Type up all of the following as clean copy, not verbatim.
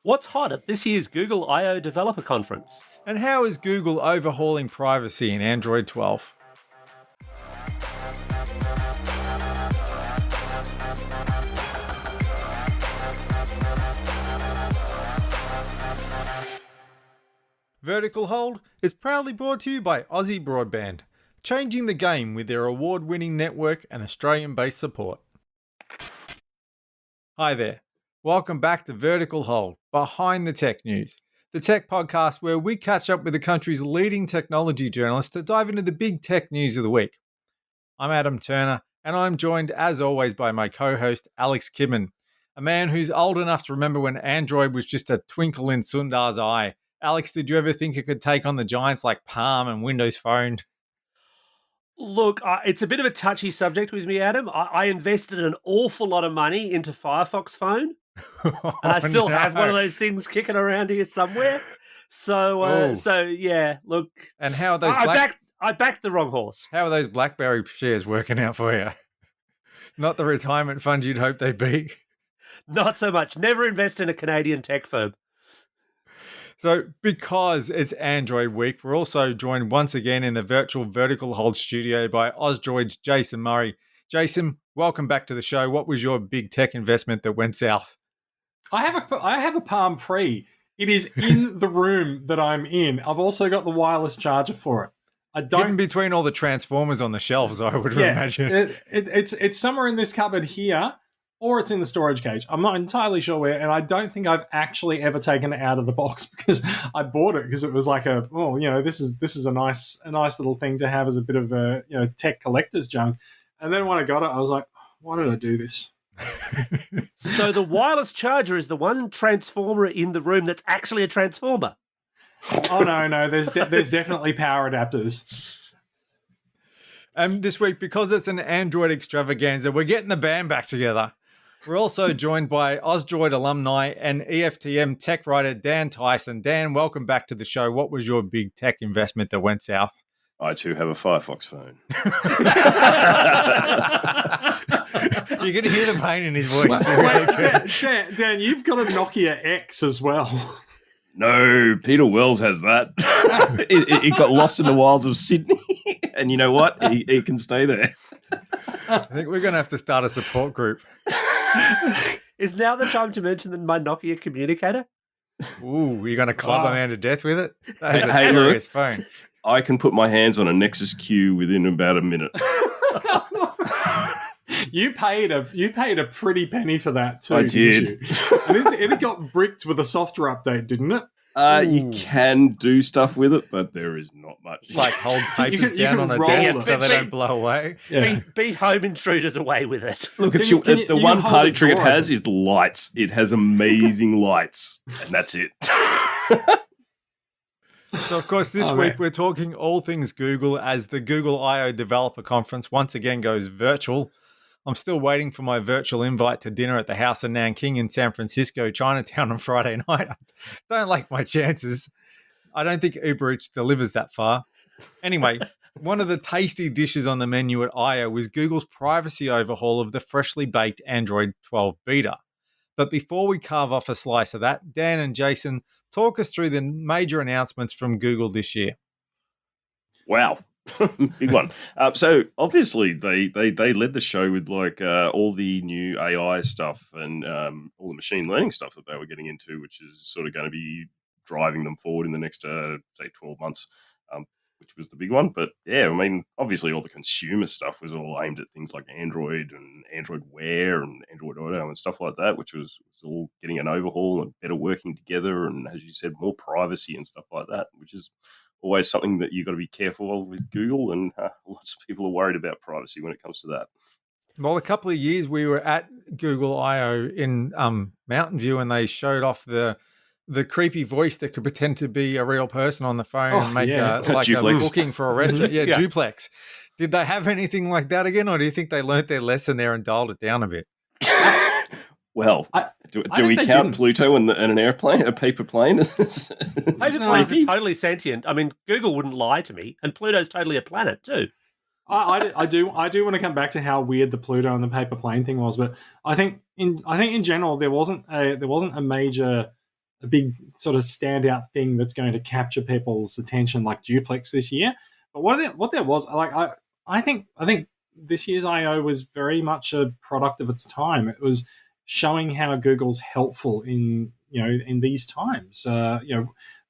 What's hot at this year's Google I/O Developer Conference? And how is Google overhauling privacy in Android 12? Vertical Hold is proudly brought to you by Aussie Broadband, changing the game with their award-winning network and Australian-based support. Hi there. Welcome back to Vertical Hold, Behind the Tech News, the tech podcast where we catch up with the country's leading technology journalists to dive into the big tech news of the week. I'm Adam Turner, and I'm joined, as always, by my co-host, Alex Kidman, a man who's old enough to remember when Android was just a twinkle in Sundar's eye. Alex, did you ever think it could take on the giants like Palm and Windows Phone? Look, it's a bit of a touchy subject with me, Adam. I invested an awful lot of money into Firefox Phone. And I still have one of those things kicking around here somewhere. So yeah, look. And how are those I backed the wrong horse. How are those BlackBerry shares working out for you? Not the retirement fund you'd hope they'd be? Not so much. Never invest in a Canadian tech firm. So because it's Android week, we're also joined once again in the virtual Vertical Hold studio by Ausdroid's Jason Murray. Jason, welcome back to the show. What was your big tech investment that went south? I have a Palm Pre. It is in the room that I'm in. I've also got the wireless charger for it. I don't Hidden between all the transformers on the shelves, I would imagine. It's somewhere in this cupboard here, or it's in the storage cage. I'm not entirely sure where, and I don't think I've actually ever taken it out of the box because I bought it because it was like this is a nice little thing to have as a bit of a tech collector's junk. And then when I got it, I was like, why did I do this? So the wireless charger is the one transformer in the room that's actually a transformer. Oh no, there's definitely power adapters. And this week, because it's an Android extravaganza, we're getting the band back together. We're also joined by Ausdroid alumni and EFTM tech writer Dan Tyson. Dan, welcome back to the show. What was your big tech investment that went south? I too have a Firefox phone. You're going to hear the pain in his voice. Dan, you've got a Nokia X as well. No, Peter Wells has that. It got lost in the wilds of Sydney. And you know what? He can stay there. I think we're going to have to start a support group. Is now the time to mention my Nokia communicator? Ooh, you're going to club a man to death with it? That is a Hey, serious phone. I can put my hands on a Nexus Q within about a minute. You paid a pretty penny for that too. I did. And it got bricked with a software update, didn't it? You can do stuff with it, but there is not much. Like hold papers down on a desk so they don't blow away. Yeah. Beat home intruders away with it. Look, the one party trick it has is lights. It has amazing lights, and that's it. So, of course, this week we're talking all things Google as the Google I/O Developer Conference once again goes virtual. I'm still waiting for my virtual invite to dinner at the House of Nanking in San Francisco, Chinatown on Friday night. I don't like my chances. I don't think Uber Eats delivers that far. Anyway, one of the tasty dishes on the menu at I/O was Google's privacy overhaul of the freshly baked Android 12 beta. But before we carve off a slice of that, Dan and Jason, talk us through the major announcements from Google this year. Wow. Big one. So obviously they led the show with all the new AI stuff and all the machine learning stuff that they were getting into, which is sort of going to be driving them forward in the next, say, 12 months, which was the big one. But yeah, I mean, obviously all the consumer stuff was all aimed at things like Android and Android Wear and Android Auto and stuff like that, which was all getting an overhaul and better working together. And as you said, more privacy and stuff like that, which is always something that you've got to be careful of with Google, and lots of people are worried about privacy when it comes to that. Well, a couple of years we were at Google I/O in Mountain View, and they showed off the creepy voice that could pretend to be a real person on the phone and make a booking for a restaurant. Yeah, Duplex. Did they have anything like that again, or do you think they learnt their lesson there and dialed it down a bit? Well, do we count Pluto and an airplane, a paper plane? Paper planes are totally sentient. I mean, Google wouldn't lie to me, and Pluto's totally a planet too. I do want to come back to how weird the Pluto and the paper plane thing was, but I think in general there wasn't a major sort of standout thing that's going to capture people's attention like Duplex this year. But what there was, like I think this year's I/O was very much a product of its time. It was showing how Google's helpful in these times.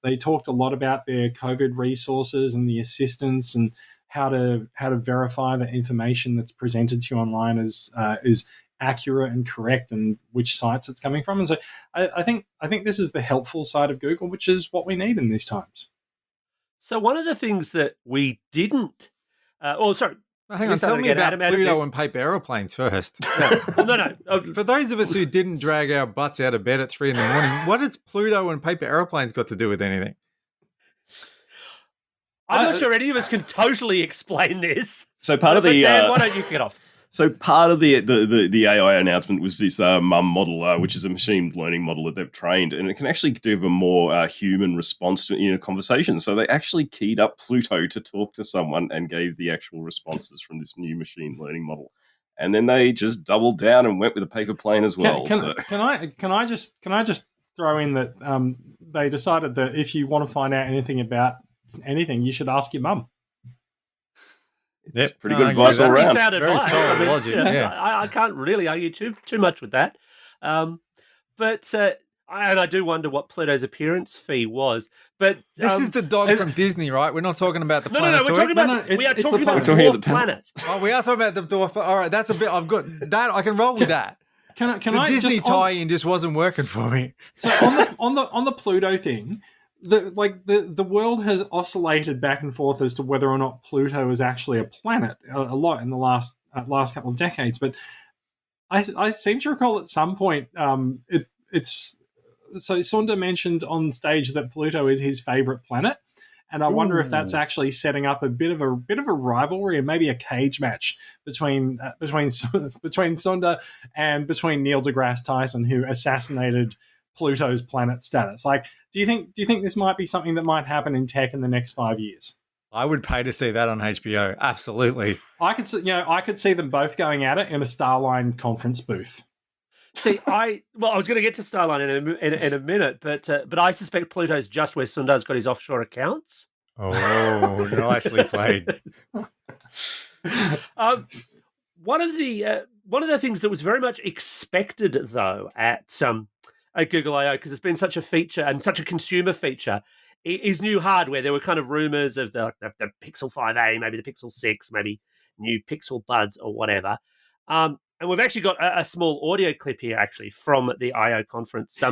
They talked a lot about their COVID resources and the assistance and how to verify that information that's presented to you online is accurate and correct, and which sites it's coming from. And so I think this is the helpful side of Google, which is what we need in these times. So one of the things that we didn't, hang on, tell me about Pluto and paper aeroplanes first. Well, no. For those of us who didn't drag our butts out of bed at 3 a.m, what has Pluto and paper aeroplanes got to do with anything? I'm not sure any of us can totally explain this. So part of the Dan, why don't you kick it off? So part of the AI announcement was this MUM model, which is a machine learning model that they've trained, and it can actually give a more human response to a conversation. So they actually keyed up Pluto to talk to someone and gave the actual responses from this new machine learning model. And then they just doubled down and went with a paper plane as well. Can I just throw in that they decided that if you want to find out anything about anything, you should ask your mum. It's pretty good advice all around. Sound very advice. solid logic. Yeah. I can't really argue too much with that. But I do wonder what Pluto's appearance fee was. But this is the dog from Disney, right? We're not talking about the planet. No, we're talking about we are talking about the dwarf planet. Oh, we are talking about the dwarf. All right, that's a bit. I've got that. I can roll with that. Can the I Disney just tie-in just wasn't working for me. So on the Pluto thing. The world has oscillated back and forth as to whether or not Pluto is actually a planet a lot in the last couple of decades. But I seem to recall at some point it's so Sundar mentioned on stage that Pluto is his favorite planet, and I wonder if that's actually setting up a bit of a rivalry and maybe a cage match between Sundar and between Neil deGrasse Tyson, who assassinated Pluto's planet status. Like, do you think this might be something that might happen in tech in the next 5 years? I would pay to see that on HBO. Absolutely. I could see them both going at it in a Starline conference booth. See, I was going to get to Starline in a minute, but I suspect Pluto's just where Sundar's got his offshore accounts. Oh, nicely played. One of the things that was very much expected, though, at Google I/O, because it's been such a feature and such a consumer feature, is new hardware. There were kind of rumors of the Pixel 5a, maybe the Pixel 6, maybe new Pixel Buds or whatever. And we've actually got a small audio clip here, actually, from the I/O conference.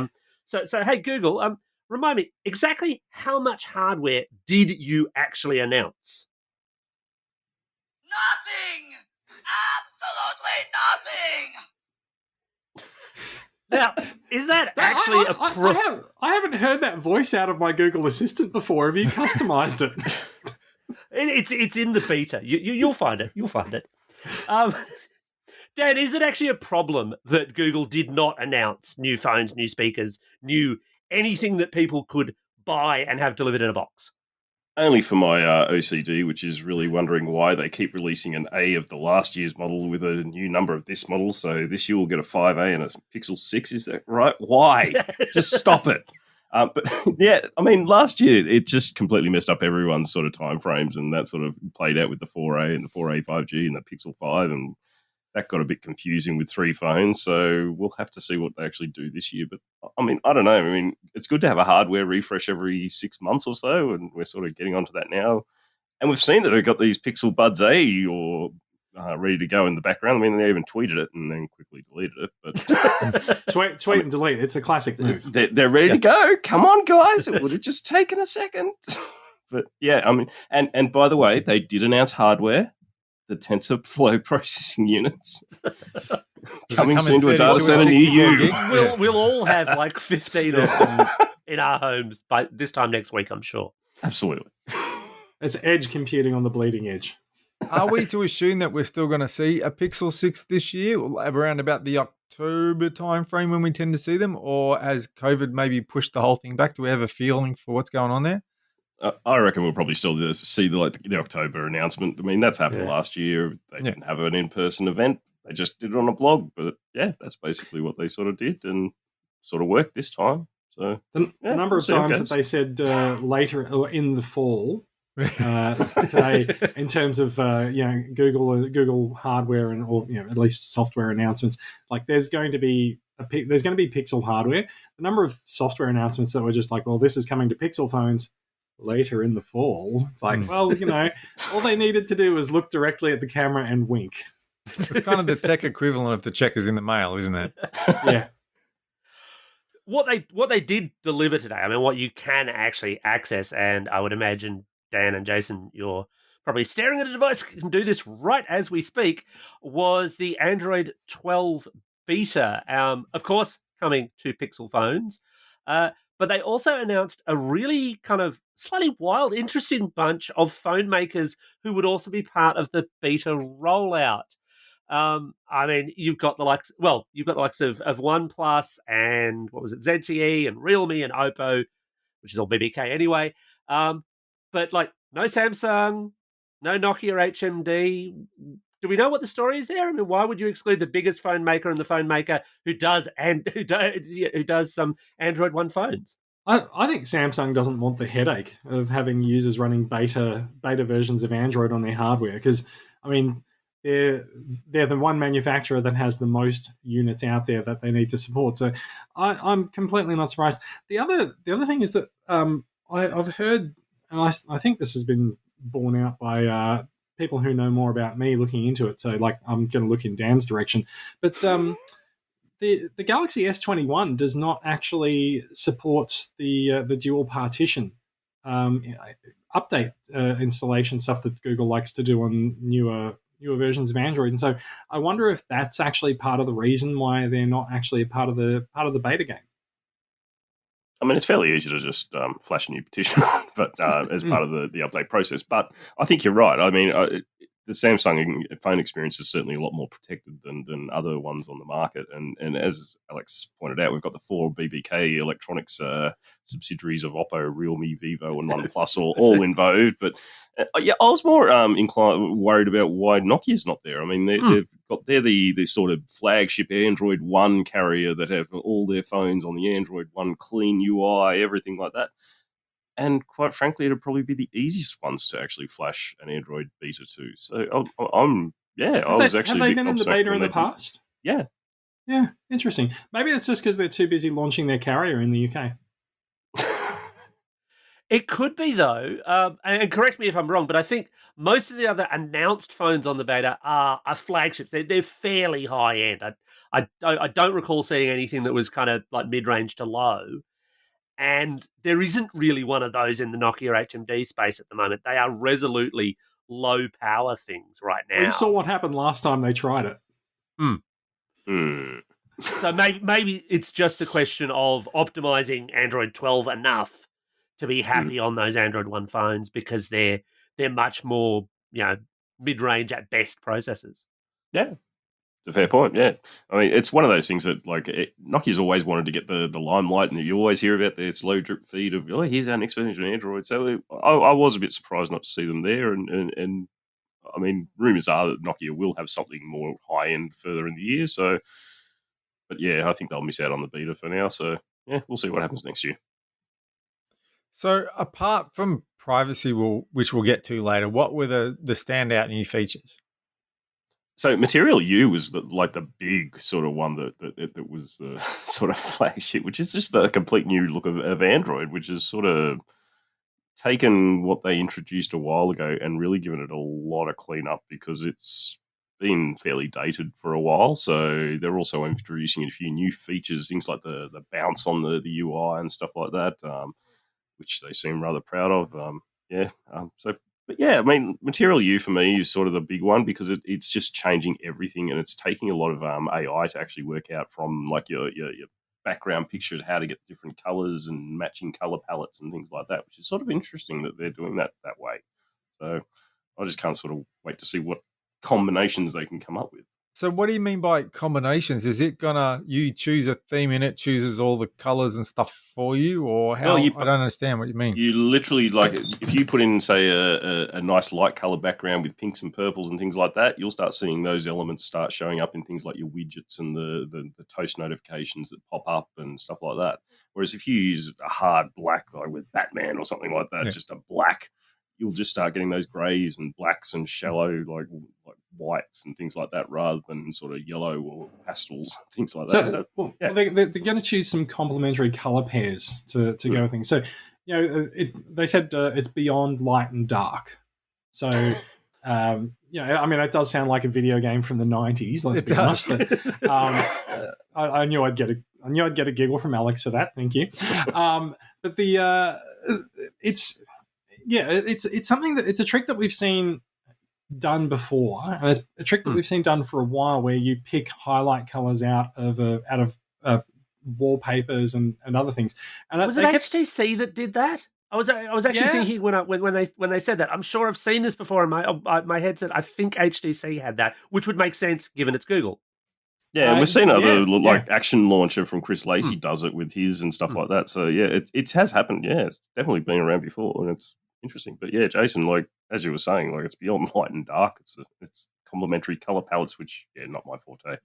So hey, Google, remind me, exactly how much hardware did you actually announce? Nothing! Absolutely nothing! Now, is that actually I haven't heard that voice out of my Google Assistant before. Have you customized it? It's in the beta. You'll find it. You'll find it. Dan, is it actually a problem that Google did not announce new phones, new speakers, new anything that people could buy and have delivered in a box? Only for my OCD, which is really wondering why they keep releasing an A of the last year's model with a new number of this model. So this year we'll get a 5A and a Pixel 6. Is that right? Why? Just stop it. But yeah, I mean, last year it just completely messed up everyone's sort of time frames, and that sort of played out with the 4A and the 4A 5G and the Pixel 5, and that got a bit confusing with 3 phones. So we'll have to see what they actually do this year. But I mean, I don't know. I mean, it's good to have a hardware refresh every 6 months or so, and we're sort of getting onto that now. And we've seen that they've got these Pixel Buds A or ready to go in the background. I mean, they even tweeted it and then quickly deleted it. But tweet and delete. It's a classic move. They're ready to go. Come on, guys. It would have just taken a second. But yeah, I mean, and by the way, they did announce hardware. The TensorFlow processing units coming soon to a data center near you. We'll all have like 15 of them in our homes by this time next week, I'm sure. Absolutely. It's edge computing on the bleeding edge. Are we to assume that we're still going to see a Pixel 6 this year, around about the October timeframe when we tend to see them, or has COVID maybe pushed the whole thing back? Do we have a feeling for what's going on there? I reckon we'll probably still see the October announcement. I mean, that's happened last year. They didn't have an in-person event. They just did it on a blog. But yeah, that's basically what they sort of did and sort of worked this time. So the number of times that they said later or in the fall today, in terms of Google hardware or at least software announcements, like there's going to be Pixel hardware. The number of software announcements that were just like, well, this is coming to Pixel phones later in the fall. It's like, well, all they needed to do was look directly at the camera and wink. It's kind of the tech equivalent of the checkers in the mail, isn't it? Yeah. What they did deliver today, I mean, what you can actually access, and I would imagine Dan and Jason, you're probably staring at a device that can do this right as we speak, was the Android 12 beta. Of course, coming to Pixel phones. But they also announced a really kind of slightly wild, interesting bunch of phone makers who would also be part of the beta rollout. I mean, you've got the likes of OnePlus and what was it, ZTE and Realme and Oppo, which is all BBK anyway. But like no Samsung, no Nokia HMD. Do we know what the story is there? I mean, why would you exclude the biggest phone maker and the phone maker who does some Android One phones? I think Samsung doesn't want the headache of having users running beta versions of Android on their hardware because, I mean, they're the one manufacturer that has the most units out there that they need to support. So I'm completely not surprised. The other thing is that I've heard, and I think this has been borne out by people who know more about me looking into it. So like I'm going to look in Dan's direction, but the Galaxy S21 does not actually support the dual partition update installation stuff that Google likes to do on newer versions of Android, and so I wonder if that's actually part of the reason why they're not actually a part of the beta game. I mean, it's fairly easy to just flash a new petition, but as part of the update process. But I think you're right. I mean, the Samsung phone experience is certainly a lot more protected than other ones on the market. And as Alex pointed out, we've got the 4 BBK electronics subsidiaries of Oppo, Realme, Vivo, and OnePlus all involved. But I was more worried about why Nokia's not there. I mean, they're the sort of flagship Android One carrier that have all their phones on the Android One clean UI, everything like that. And quite frankly, it'd probably be the easiest ones to actually flash an Android beta to. So I was actually. Have they been in the beta in the past? Yeah. Yeah, interesting. Maybe it's just because they're too busy launching their carrier in the UK. It could be, though, and correct me if I'm wrong, but I think most of the other announced phones on the beta are flagships. They're fairly high-end. I don't recall seeing anything that was kind of like mid-range to low. And there isn't really one of those in the Nokia HMD space at the moment. They are resolutely low-power things right now. Well, you saw what happened last time they tried it. So maybe it's just a question of optimizing Android 12 enough to be happy on those Android One phones because they're much more mid-range at best processors. Yeah. A fair point, yeah. I mean, it's one of those things that, Nokia's always wanted to get the limelight, and you always hear about their slow drip feed of, here's our next version of Android. So I was a bit surprised not to see them there, and I mean, rumours are that Nokia will have something more high-end further in the year, so, but yeah, I think they'll miss out on the beta for now, so yeah, we'll see what happens next year. So apart from privacy, which we'll get to later, what were the standout new features? So Material U was the big sort of one that was the sort of flagship, which is just a complete new look of Android, which is sort of taken what they introduced a while ago and really given it a lot of cleanup because it's been fairly dated for a while. So they're also introducing a few new features, things like the bounce on the UI and stuff like that, which they seem rather proud of. But yeah, I mean, Material U for me is sort of the big one because it's just changing everything and it's taking a lot of AI to actually work out from like your background picture how to get different colors and matching color palettes and things like that, which is sort of interesting that they're doing that way. So I just can't sort of wait to see what combinations they can come up with. So what do you mean by combinations? Is it gonna you choose a theme and it chooses all the colors and stuff for you, or how? Well, I don't understand what you mean. You literally, like, if you put in, say, a nice light color background with pinks and purples and things like that, you'll start seeing those elements start showing up in things like your widgets and the toast notifications that pop up and stuff like that. Whereas if you use a hard black, like with Batman or something like that, just a black, you'll just start getting those greys and blacks and shallow, like whites and things like that, rather than sort of yellow or pastels, things like that. They're going to choose some complementary color pairs to go with things. So, they said it's beyond light and dark. So, I mean, it does sound like a video game from the 90s. Let's be honest. But, I knew I'd get a giggle from Alex for that. Thank you. But it's something that it's a trick that we've seen done before, and it's a trick that we've seen done for a while, where you pick highlight colors out of wallpapers and other things. And was it HTC that did that? I was actually thinking when they said that. I'm sure I've seen this before, and my head said I think HTC had that, which would make sense given it's Google. Yeah, and we've seen other Action Launcher from Chris Lacey does it with his and stuff like that. So yeah, it has happened. Yeah, it's definitely been around before, and it's interesting. But yeah, Jason, like as you were saying, like it's beyond light and dark. It's complementary color palettes, which not my forte.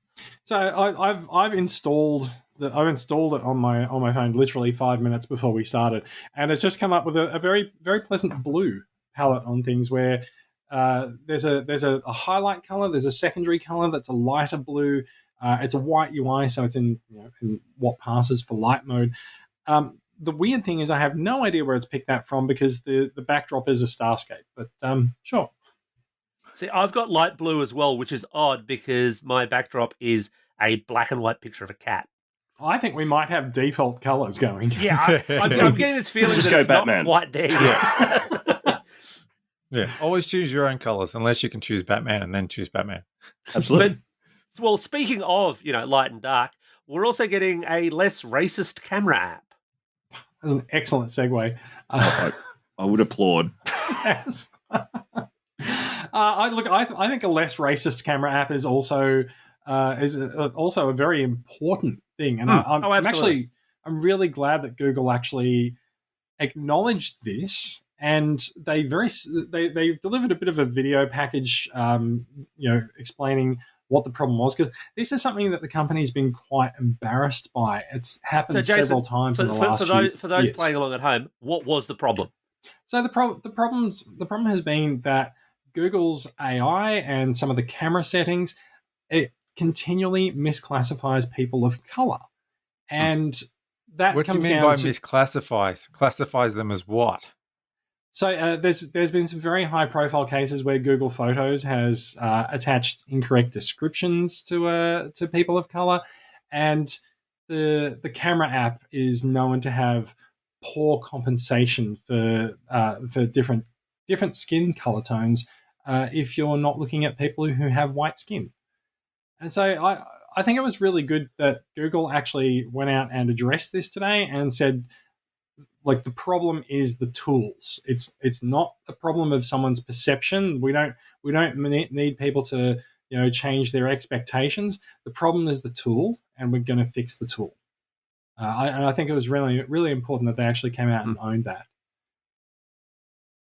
So I've installed it on my phone literally 5 minutes before we started, and it's just come up with a very, very pleasant blue palette on things where there's a highlight color, there's a secondary color that's a lighter blue. It's a white UI, so it's in what passes for light mode. The weird thing is I have no idea where it's picked that from, because the backdrop is a starscape. But sure. See, I've got light blue as well, which is odd because my backdrop is a black and white picture of a cat. I think we might have default colors going. Yeah, I'm getting this feeling that it's Batman. Not quite there yet. Yeah, always choose your own colors, unless you can choose Batman and then choose Batman. Absolutely. Well, speaking of light and dark, we're also getting a less racist camera app. That's an excellent segue. I would applaud. Yes. I think a less racist camera app is also a very important thing, and I'm really glad that Google actually acknowledged this, and they delivered a bit of a video package, explaining what the problem was, because this is something that the company's been quite embarrassed by. It's happened several times in the last few years. For those playing along at home, what was the problem? So the problem has been that Google's AI and some of the camera settings, it continually misclassifies people of color, and that what comes do you mean down by to misclassifies? Classifies them as what? So there's been some very high profile cases where Google Photos has attached incorrect descriptions to people of color, and the camera app is known to have poor compensation for different skin color tones if you're not looking at people who have white skin. And so I think it was really good that Google actually went out and addressed this today and said, like, the problem is the tools. It's not a problem of someone's perception. We don't need people to change their expectations. The problem is the tool, and we're going to fix the tool. And I think it was really, really important that they actually came out and owned that.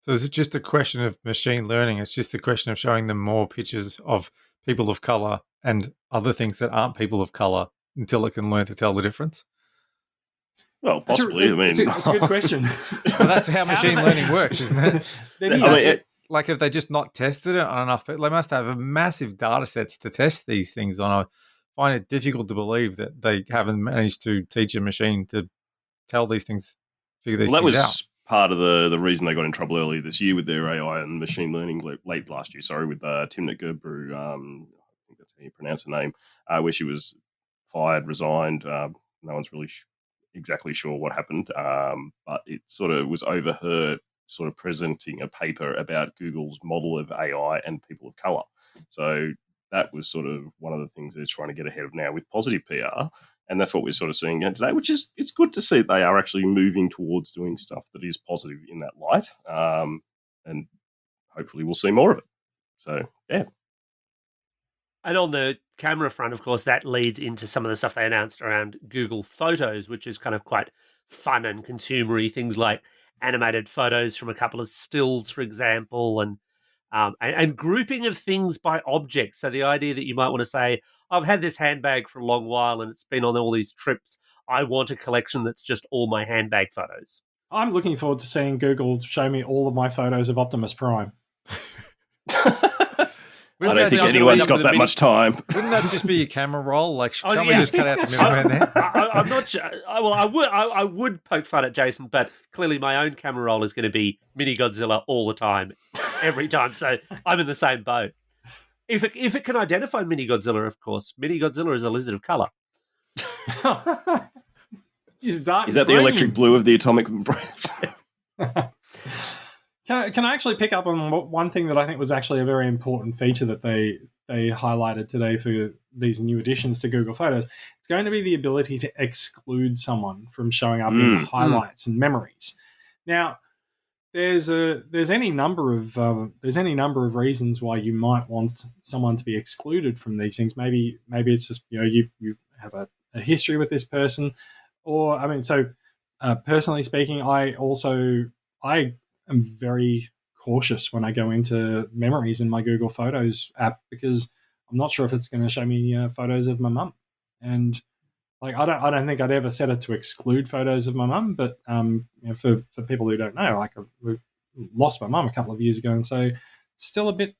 So is it just a question of machine learning? It's just a question of showing them more pictures of people of color and other things that aren't people of color until it can learn to tell the difference? Well, possibly. It's a good question. Well, that's how machine learning works, isn't it? Like, if they just not tested it on enough, they must have a massive data sets to test these things on. I find it difficult to believe that they haven't managed to teach a machine to tell these things, figure these things out. That was part of the reason they got in trouble earlier this year with their AI and machine learning, late last year, with Timnit Gebru, I think that's how you pronounce her name, where she was fired, resigned. No one's really exactly sure what happened, but it sort of was overheard sort of presenting a paper about Google's model of AI and people of color. So that was sort of one of the things they're trying to get ahead of now with positive PR. And that's what we're sort of seeing today, which is, it's good to see they are actually moving towards doing stuff that is positive in that light. And hopefully we'll see more of it. So, yeah. And on the camera front, of course, that leads into some of the stuff they announced around Google Photos, which is kind of quite fun and consumery. Things like animated photos from a couple of stills, for example, and grouping of things by objects. So the idea that you might want to say, I've had this handbag for a long while and it's been on all these trips. I want a collection that's just all my handbag photos. I'm looking forward to seeing Google show me all of my photos of Optimus Prime. I don't think anyone's got that much time. Wouldn't that just be your camera roll? Like, can't we just cut out the middleman there? I'm not sure. Well, I would poke fun at Jason, but clearly my own camera roll is going to be Mini Godzilla all the time, every time. So I'm in the same boat. If it can identify Mini Godzilla, of course. Mini Godzilla is a lizard of color. He's dark. Is that green. the electric blue of the atomic breath? Can I actually pick up on one thing that I think was actually a very important feature that they highlighted today for these new additions to Google Photos? It's going to be the ability to exclude someone from showing up in highlights and memories. Now, there's any number of reasons why you might want someone to be excluded from these things. Maybe it's just you have a history with this person, or I mean, so personally speaking, I am very cautious when I go into memories in my Google Photos app because I'm not sure if it's going to show me photos of my mum. And like I don't think I'd ever set it to exclude photos of my mum, but for people who don't know, like I lost my mum a couple of years ago, and so it's still a bit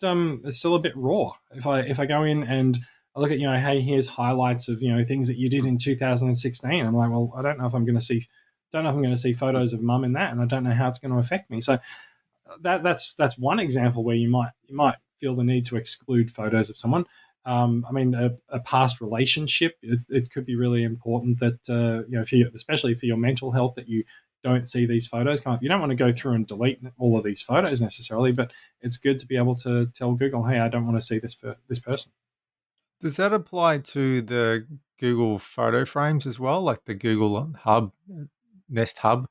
raw. If I go in and I look at hey, here's highlights of things that you did in 2016, I'm like, well, I don't know if I'm going to see photos of mum in that, and I don't know how it's going to affect me. So that's one example where you might feel the need to exclude photos of someone. I mean, a past relationship, it could be really important that especially for your mental health, that you don't see these photos come up. You don't want to go through and delete all of these photos necessarily, but it's good to be able to tell Google, hey, I don't want to see this for this person. Does that apply to the Google photo frames as well, like the Google Hub, Nest Hub?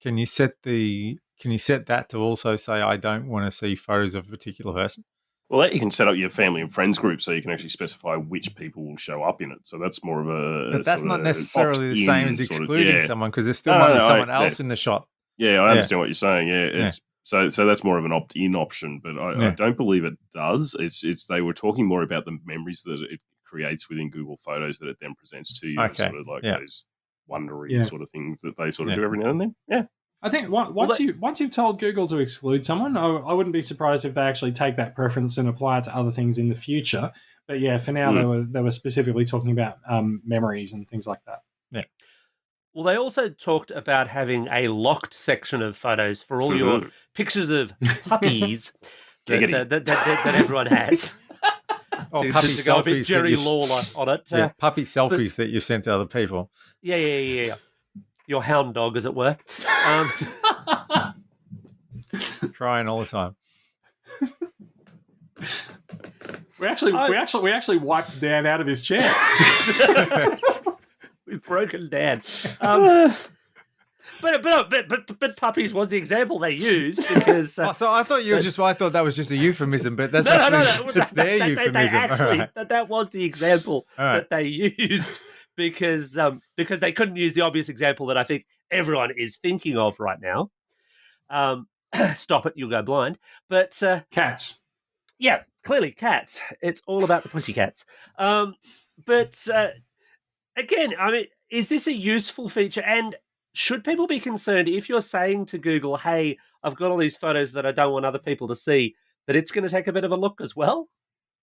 Can you set that to also say, I don't want to see photos of a particular person? Well, you can set up your family and friends group so you can actually specify which people will show up in it. So that's more of a... But that's not necessarily the same as excluding someone, because there still might be someone else in the shot. Yeah, I understand what you're saying. Yeah, So that's more of an opt-in option, but I don't believe it does. It's they were talking more about the memories that it creates within Google Photos that it then presents to you. Okay. Sort of like those wondery sort of things that they sort of do every now and then. Yeah. I think once you've told Google to exclude someone, I wouldn't be surprised if they actually take that preference and apply it to other things in the future. But yeah, for now they were specifically talking about memories and things like that. Yeah. Well, they also talked about having a locked section of photos for all your pictures of puppies that everyone has. Oh, puppy to go a bit selfies. Jerry Lawler on it. Yeah, puppy selfies that you sent to other people. Yeah. Your hound dog, as it were. Crying all the time. We actually wiped Dan out of his chair. We've broken Dan. But puppies was the example they used because. So I thought I thought that was just a euphemism, but that's it's their euphemism. That was the example that they used because they couldn't use the obvious example that I think everyone is thinking of right now. Stop it, you'll go blind. But cats. Yeah, clearly cats. It's all about the pussycats. But again, I mean, is this a useful feature? And should people be concerned if you're saying to Google, hey, I've got all these photos that I don't want other people to see, that it's going to take a bit of a look as well?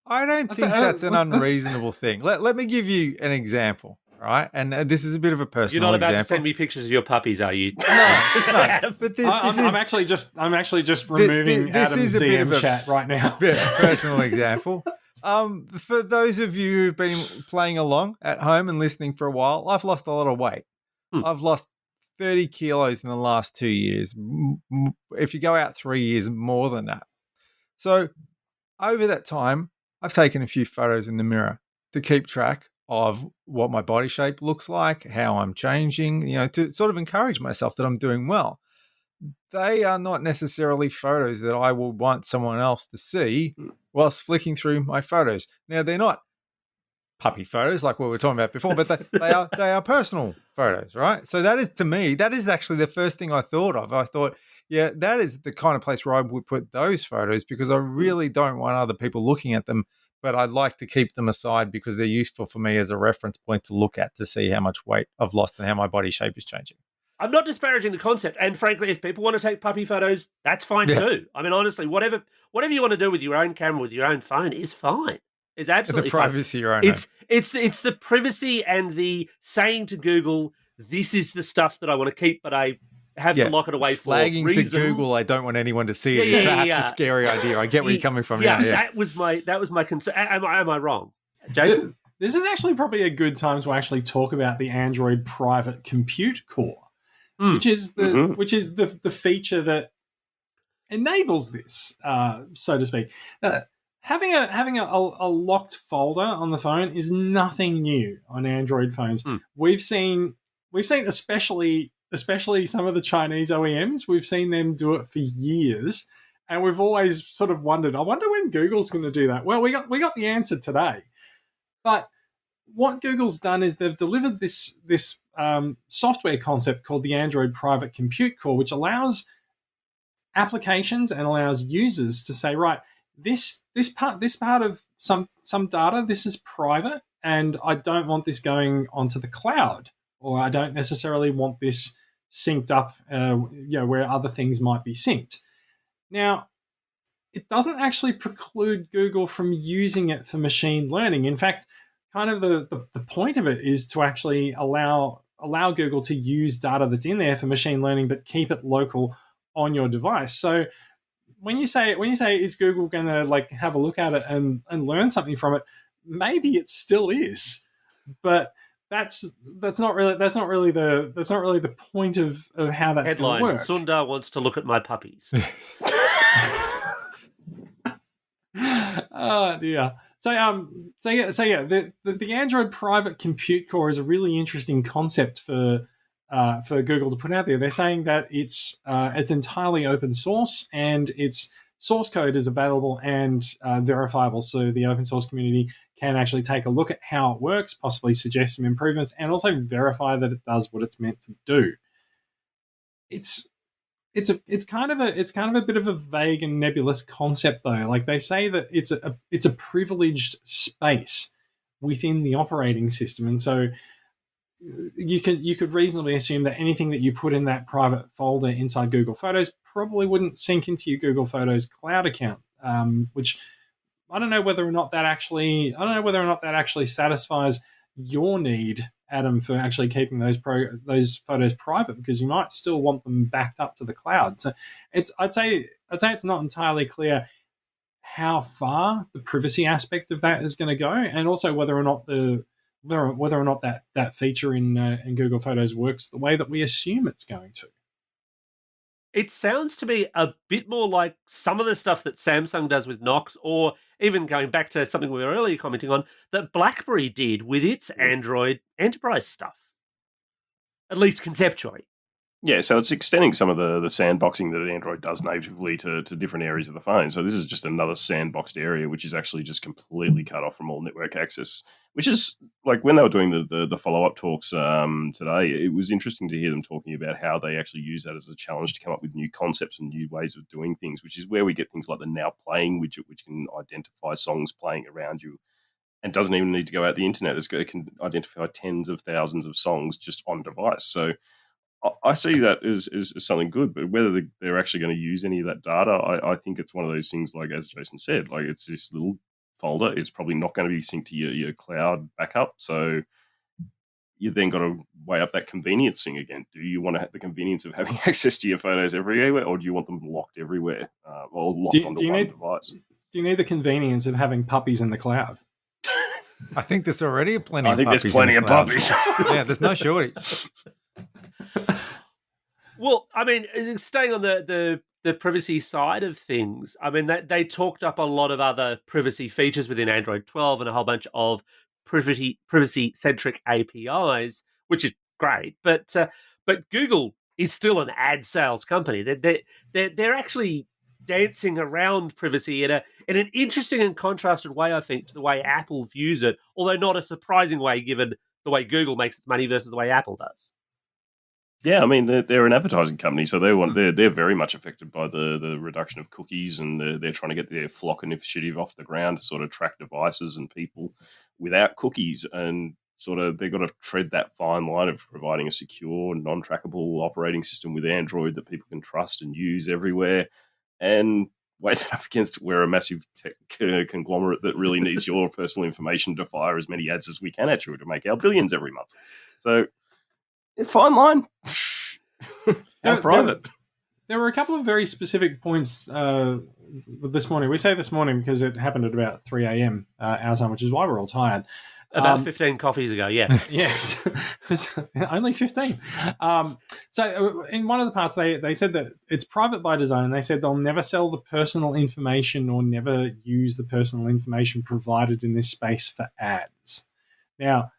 I don't think that's an unreasonable thing. Let me give you an example, right? And this is a bit of a personal example. You're not about to send me pictures of your puppies, are you? No. But I'm actually just removing Adam's DM chat right now. Personal example. For those of you who've been playing along at home and listening for a while, I've lost a lot of weight. I've lost 30 kilos in the last 2 years. If you go out 3 years, more than that. So over that time, I've taken a few photos in the mirror to keep track of what my body shape looks like, how I'm changing, to sort of encourage myself that I'm doing well. They are not necessarily photos that I will want someone else to see whilst flicking through my photos. Now, they're not puppy photos like what we were talking about before, but they are personal photos, right? So that is, to me, that is actually the first thing I thought of. I thought, yeah, that is the kind of place where I would put those photos, because I really don't want other people looking at them, but I'd like to keep them aside because they're useful for me as a reference point to look at to see how much weight I've lost and how my body shape is changing. I'm not disparaging the concept, and frankly, if people want to take puppy photos, that's fine too. I mean, honestly, whatever you want to do with your own camera, with your own phone, is fine. It's absolutely the privacy fine. Of your own. It's the privacy and the saying to Google, this is the stuff that I want to keep, but I have to lock it away flagging for reasons. To Google, I don't want anyone to see it. It's perhaps a scary idea. I get where you're coming from. Yeah, that was my concern. Am I wrong, Jason? This is actually probably a good time to actually talk about the Android private compute core. Which is the feature that enables this, so to speak. Having a locked folder on the phone is nothing new on Android phones. We've seen especially some of the Chinese OEMs. We've seen them do it for years, and we've always sort of wondered, I wonder when Google's going to do that. Well, we got the answer today, but what Google's done is they've delivered this software concept called the Android Private Compute Core, which allows applications and allows users to say, right, this part of some data, this is private, and I don't want this going onto the cloud, or I don't necessarily want this synced up, where other things might be synced. Now, it doesn't actually preclude Google from using it for machine learning. In fact, kind of the point of it is to actually allow Google to use data that's in there for machine learning, but keep it local on your device. So when you say is Google going to have a look at it and learn something from it, maybe it still is, but that's not really the point of how that's going to work. Sundar wants to look at my puppies. Oh dear. The Android Private Compute Core is a really interesting concept for Google to put out there. They're saying that it's entirely open source, and its source code is available and verifiable, so the open source community can actually take a look at how it works, possibly suggest some improvements, and also verify that it does what it's meant to do. It's kind of a bit of a vague and nebulous concept, though. Like, they say that it's a privileged space within the operating system, and so you could reasonably assume that anything that you put in that private folder inside Google Photos probably wouldn't sync into your Google Photos cloud account, which I don't know whether or not that actually satisfies your need, Adam, for actually keeping those photos private, because you might still want them backed up to the cloud. So I'd say it's not entirely clear how far the privacy aspect of that is going to go, and also whether or not that feature in Google Photos works the way that we assume it's going to. It sounds to me a bit more like some of the stuff that Samsung does with Knox, or even going back to something we were earlier commenting on, that BlackBerry did with its Android enterprise stuff, at least conceptually. Yeah, so it's extending some of the sandboxing that Android does natively to different areas of the phone. So this is just another sandboxed area, which is actually just completely cut off from all network access, which is, like, when they were doing the follow-up talks today, it was interesting to hear them talking about how they actually use that as a challenge to come up with new concepts and new ways of doing things, which is where we get things like the Now Playing widget, which can identify songs playing around you and doesn't even need to go out the internet. It can identify tens of thousands of songs just on device. So I see that as something good, but whether they're actually going to use any of that data, I think it's one of those things, like, as Jason said, like, it's this little folder. It's probably not going to be synced to your cloud backup. So you then got to weigh up that convenience thing again. Do you want to have the convenience of having access to your photos everywhere, or do you want them locked everywhere, or locked onto one device? Do you need the convenience of having puppies in the cloud? I think there's already plenty of puppies. I think there's plenty of puppies. Yeah, there's no shortage. Well, I mean, staying on the privacy side of things, I mean, they talked up a lot of other privacy features within Android 12 and a whole bunch of privacy-centric APIs, which is great. But Google is still an ad sales company. They're actually dancing around privacy in an interesting and contrasted way, I think, to the way Apple views it, although not a surprising way given the way Google makes its money versus the way Apple does. Yeah, I mean they're an advertising company, so they're very much affected by the reduction of cookies, and they're trying to get their Flock initiative off the ground to sort of track devices and people without cookies, and sort of they've got to tread that fine line of providing a secure, non-trackable operating system with Android that people can trust and use everywhere, and weigh that up against we're a massive tech conglomerate that really needs your personal information to fire as many ads as we can at you to make our billions every month. So. Fine line. How private. There were a couple of very specific points this morning. We say this morning because it happened at about 3 a.m. Our time, which is why we're all tired. About 15 coffees ago, yeah. Yes. Only 15. So in one of the parts, they said that it's private by design. They said they'll never sell the personal information or never use the personal information provided in this space for ads. Now,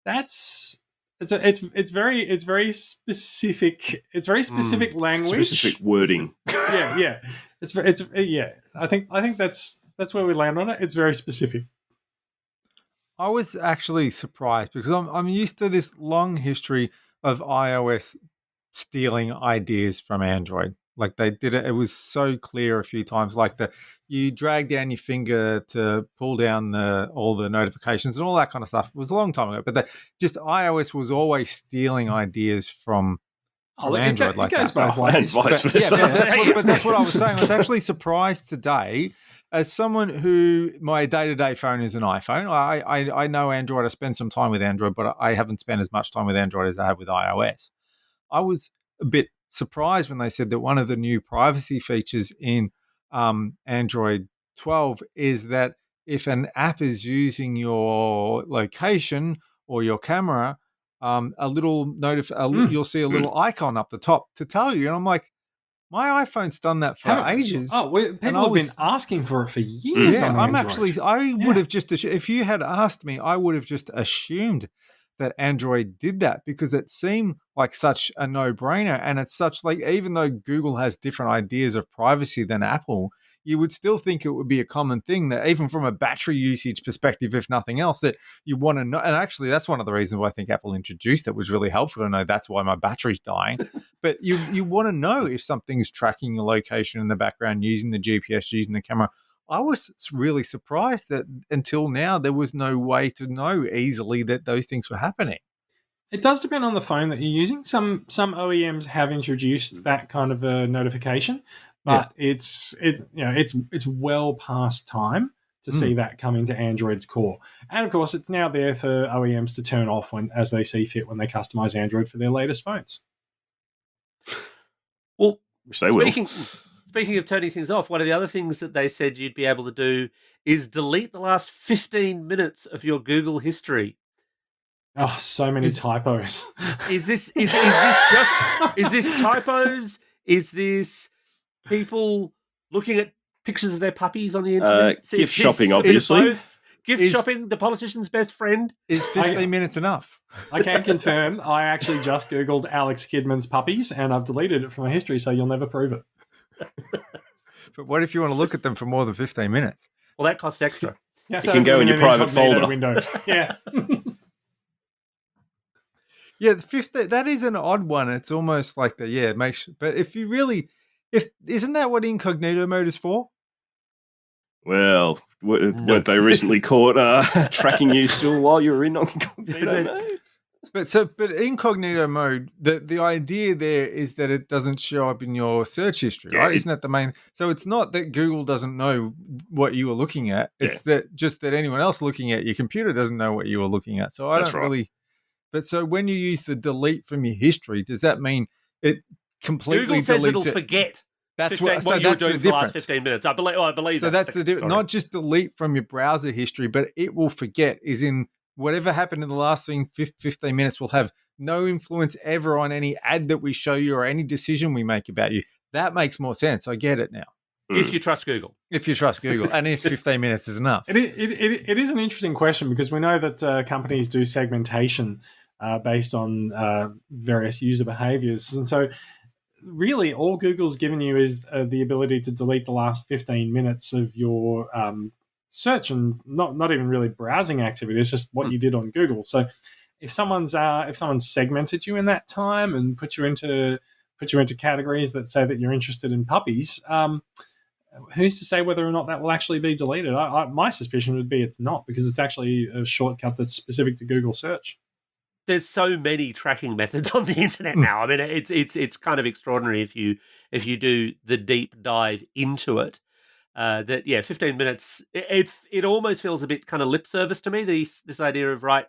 that's... It's very specific. It's very specific language, specific wording. Yeah. I think that's where we land on it. It's very specific. I was actually surprised because I'm used to this long history of iOS stealing ideas from Android. Like they did it. It was so clear a few times. Like you drag down your finger to pull down all the notifications and all that kind of stuff. It was a long time ago, but just iOS was always stealing ideas from Android. It goes both ways. And vice versa. But that's what I was saying. I was actually surprised today, as someone who my day-to-day phone is an iPhone. I know Android. I spend some time with Android, but I haven't spent as much time with Android as I have with iOS. I was a bit surprised when they said that one of the new privacy features in Android 12 is that if an app is using your location or your camera, you'll see a little icon up the top to tell you. And I'm like, my iPhone's done that for ages. People have been asking for it for years. Yeah, on Android. I would have just, if you had asked me, I would have just assumed that Android did that because it seemed like such a no-brainer. And it's such like, even though Google has different ideas of privacy than Apple, you would still think it would be a common thing that even from a battery usage perspective, if nothing else, that you want to know. And actually, that's one of the reasons why I think Apple introduced it was really helpful to know that's why my battery's dying. But you want to know if something's tracking your location in the background, using the GPS, using the camera. I was really surprised that until now there was no way to know easily that those things were happening. It does depend on the phone that you're using. Some OEMs have introduced that kind of a notification, but it's well past time to see that come into Android's core. And of course, it's now there for OEMs to turn off as they see fit when they customize Android for their latest phones. Well, which they will. Speaking of turning things off, one of the other things that they said you'd be able to do is delete the last 15 minutes of your Google history. Oh, so many typos. Is this typos? Is this people looking at pictures of their puppies on the internet? Gift shopping, obviously. Gift shopping, the politician's best friend. Is 15 minutes enough? I can confirm I actually just Googled Alex Kidman's puppies and I've deleted it from my history, so you'll never prove it. But what if you want to look at them for more than 15 minutes? Well, that costs extra. You can go in your private folder. Window. Yeah. Yeah, that is an odd one. It's almost like but if you really, isn't that what incognito mode is for? Well, weren't they recently caught tracking you still while you were in incognito mode? But incognito mode, the idea there is that it doesn't show up in your search history, right? Isn't that the main? So it's not that Google doesn't know what you were looking at. It's that anyone else looking at your computer doesn't know what you were looking at. So really. But so when you use the delete from your history, does that mean it completely Google says deletes it'll it? forget. That's what you were doing for the last 15 minutes. I believe. So that's the difference. Not just delete from your browser history, but it will forget. Is in whatever happened in the last 15 minutes will have no influence ever on any ad that we show you or any decision we make about you. That makes more sense. I get it now. If you trust Google. If you trust Google. And if 15 minutes is enough. It is an interesting question because we know that companies do segmentation based on various user behaviors. And so really all Google's given you is the ability to delete the last 15 minutes of your search and not even really browsing activity. It's just what you did on Google. So if someone's segmented you in that time and put you into categories that say that you're interested in puppies, who's to say whether or not that will actually be deleted? My suspicion would be it's not, because it's actually a shortcut that's specific to Google search. There's so many tracking methods on the internet now. I mean, it's kind of extraordinary if you do the deep dive into it. 15 minutes. It almost feels a bit kind of lip service to me. This idea of, right,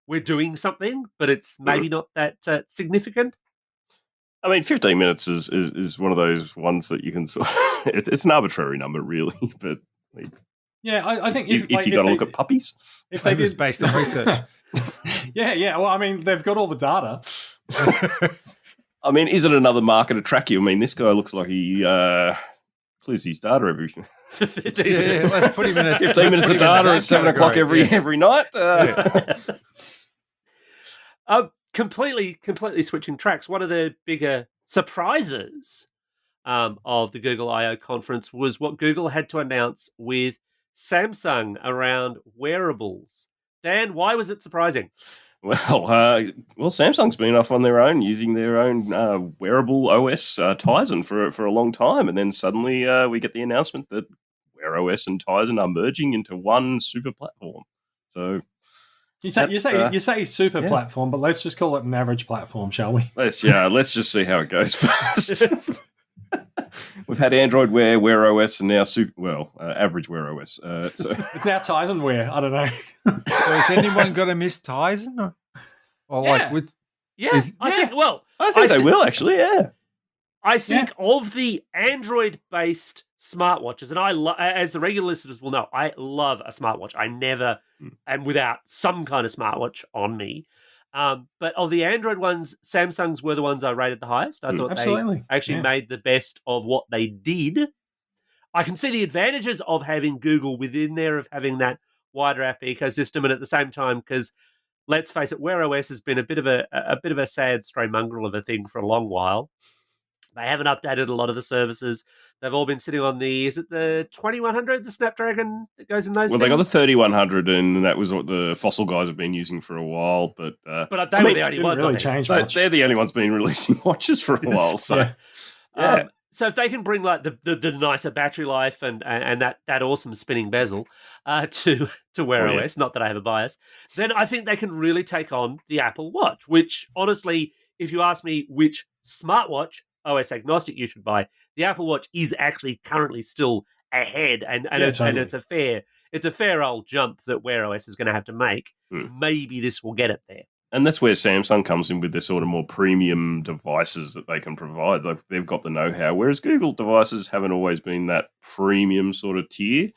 we're doing something, but it's maybe not that significant. I mean, 15 minutes is one of those ones that you can sort of, it's an arbitrary number, really. But I think if you got to look at puppies, if they did based on research. Yeah. Well, I mean, they've got all the data. I mean, is it another marker to track you? I mean, this guy looks like he clears his data every 15 minutes. Let's put him in 15 minutes of data at 7 o'clock every night. Completely switching tracks. One of the bigger surprises of the Google I/O conference was what Google had to announce with Samsung around wearables. Dan, why was it surprising? Well, Samsung's been off on their own using their own wearable OS Tizen for a long time, and then suddenly we get the announcement that Wear OS and Tyson are merging into one super platform. So you say super platform, but let's just call it an average platform, shall we? Let's just see how it goes first. We've had Android Wear OS, and now average Wear OS. So it's now Tizen Wear. I don't know. So has anyone got to miss Tizen? I think they will actually. Yeah. I think of the Android-based smartwatches, and as the regular listeners will know, I love a smartwatch. I never am without some kind of smartwatch on me. But of the Android ones, Samsung's were the ones I rated the highest. I thought they actually made the best of what they did. I can see the advantages of having Google within there, of having that wider app ecosystem, and at the same time, because let's face it, Wear OS has been a bit of a sad stray mongrel of a thing for a long while. They haven't updated a lot of the services. They've all been sitting on is it the 2100, the Snapdragon that goes in those things? They got the 3100, and that was what the Fossil guys have been using for a while. But they were the only ones. Really change much. They're the only ones been releasing watches for a while. So, so if they can bring like the nicer battery life and that awesome spinning bezel to Wear OS, not that I have a bias, then I think they can really take on the Apple Watch, which honestly, if you ask me which smartwatch OS agnostic you should buy, the Apple Watch is actually currently still ahead, and it's a fair old jump that Wear OS is going to have to make. Maybe this will get it there. And that's where Samsung comes in with their sort of more premium devices that they can provide. They've got the know-how, whereas Google devices haven't always been that premium sort of tier.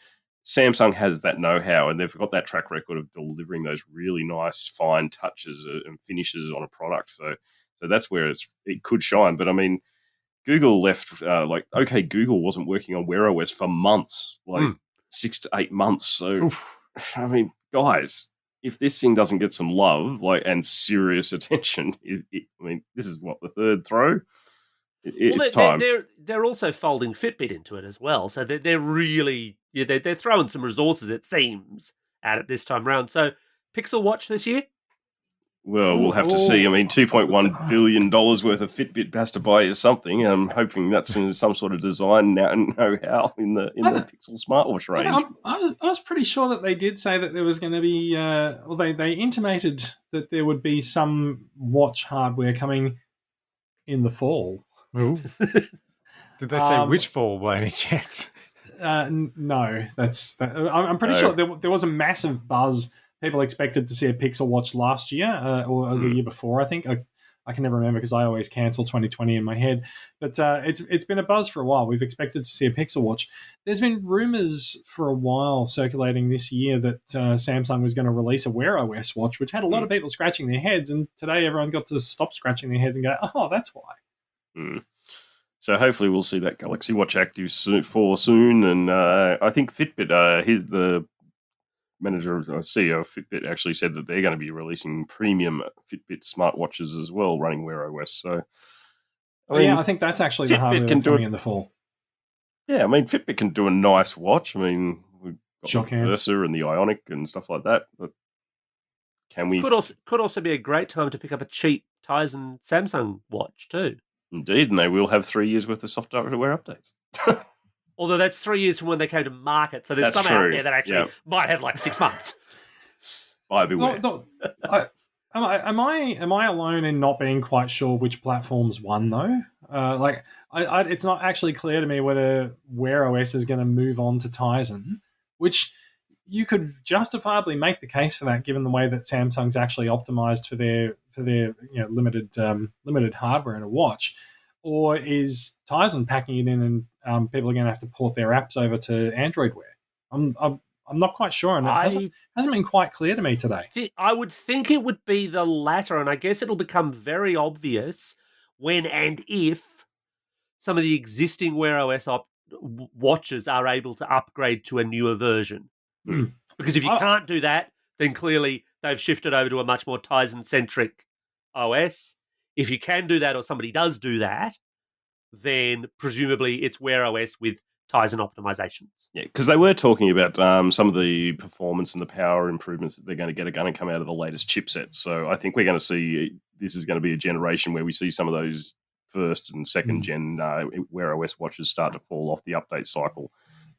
Samsung has that know-how, and they've got that track record of delivering those really nice, fine touches and finishes on a product. So that's where it could shine. But I mean, Google left, Google wasn't working on Wear OS for months, 6 to 8 months. So, I mean, guys, if this thing doesn't get some love, and serious attention, this is what, the third throw? It's time. They're also folding Fitbit into it as well. So they're really, they're throwing some resources, it seems, at it this time around. So, Pixel Watch this year? Well, we'll have to see. I mean, $2.1 billion worth of Fitbit has to buy you something. I'm hoping that's in some sort of design know-how in the Pixel smartwatch range. I was pretty sure that they did say that there was going to be. They intimated that there would be some watch hardware coming in the fall. Ooh. Did they say which fall by any chance? No, I'm pretty sure there was a massive buzz. People expected to see a Pixel Watch last year or the year before, I think. I can never remember because I always cancel 2020 in my head. But it's been a buzz for a while. We've expected to see a Pixel Watch. There's been rumors for a while circulating this year that Samsung was going to release a Wear OS watch, which had a lot of people scratching their heads. And today everyone got to stop scratching their heads and go, oh, that's why. So hopefully we'll see that Galaxy Watch Active soon. And I think Fitbit, the manager or CEO of Fitbit actually said that they're going to be releasing premium Fitbit smartwatches as well running Wear OS. So I think that's actually the Fitbit hardware can that's do coming it. in the fall. Yeah, I mean, Fitbit can do a nice watch. I mean, we've got Sure the can. Versa and the Ionic and stuff like that. But can we? Could also be a great time to pick up a cheap Tizen Samsung watch too. Indeed, and they will have 3 years worth of software updates. Although that's 3 years from when they came to market, so there's That's some out true. there that actually Yeah. might have like 6 months. Buyer beware. Am I alone in not being quite sure which platforms won though? It's not actually clear to me whether Wear OS is going to move on to Tizen, which you could justifiably make the case for that, given the way that Samsung's actually optimized for their limited hardware in a watch. Or is Tizen packing it in and people are going to have to port their apps over to Android Wear? I'm not quite sure, and it hasn't been quite clear to me today. I would think it would be the latter, and I guess it'll become very obvious when and if some of the existing Wear OS watches are able to upgrade to a newer version. Because if you can't do that, then clearly they've shifted over to a much more Tizen-centric OS. If you can do that, or somebody does do that, then presumably it's Wear OS with Tizen optimizations. Yeah, because they were talking about some of the performance and the power improvements that they're going to come out of the latest chipsets. So I think we're going to see, this is going to be a generation where we see some of those first and second gen Wear OS watches start to fall off the update cycle.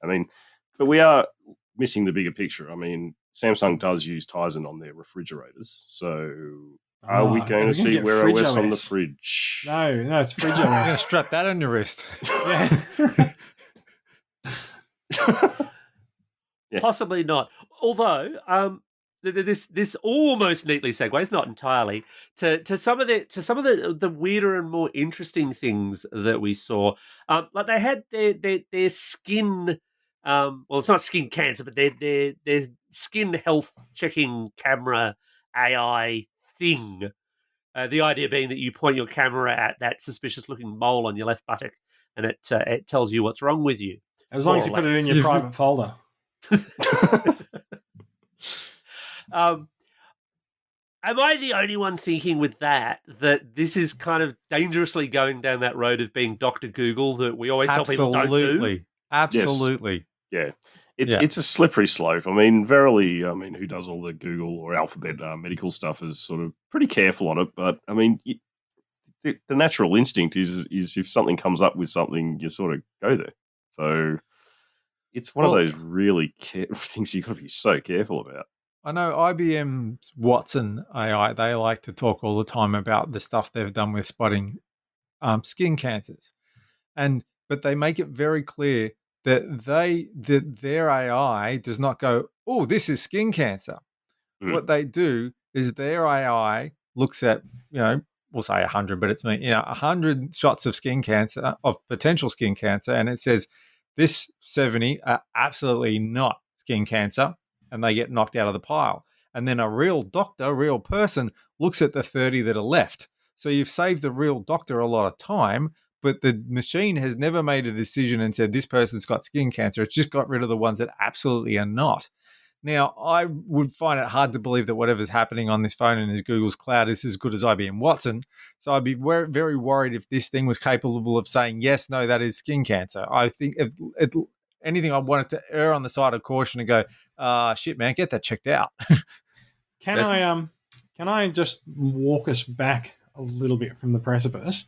I mean, but we are missing the bigger picture. I mean, Samsung does use Tizen on their refrigerators, so are we going to see Wear OS on the fridge? No, it's fridge OS. You're going to strap that on your wrist. Yeah. Yeah. Possibly not. Although this almost neatly segues, not entirely, to some of the weirder and more interesting things that we saw. Like they had their skin. Well, it's not skin cancer, but their skin health checking camera AI thing. The idea being that you point your camera at that suspicious looking mole on your left buttock, and it tells you what's wrong with you. As long as you put it in your private folder. Am I the only one thinking with that this is kind of dangerously going down that road of being Dr. Google that we always tell people don't do? Absolutely. Yes. Yeah. It's a slippery slope. I mean, verily, who does all the Google or Alphabet medical stuff is sort of pretty careful on it. But, I mean, the natural instinct is if something comes up with something, you sort of go there. So it's one of those really things you've got to be so careful about. I know IBM's Watson AI, they like to talk all the time about the stuff they've done with spotting skin cancers. But they make it very clear that their AI does not go, oh, this is skin cancer. What they do is their AI looks at, we'll say 100, but it's 100 shots of skin cancer, of potential skin cancer, and it says this 70 are absolutely not skin cancer, and they get knocked out of the pile. And then a real doctor, real person, looks at the 30 that are left. So you've saved the real doctor a lot of time, but the machine has never made a decision and said this person's got skin cancer. It's just got rid of the ones that absolutely are not. Now, I would find it hard to believe that whatever's happening on this phone in his Google's cloud is as good as IBM Watson. So I'd be very worried if this thing was capable of saying, yes, no, that is skin cancer. I think if anything, I wanted to err on the side of caution and go, shit, man, get that checked out. Can I just walk us back a little bit from the precipice?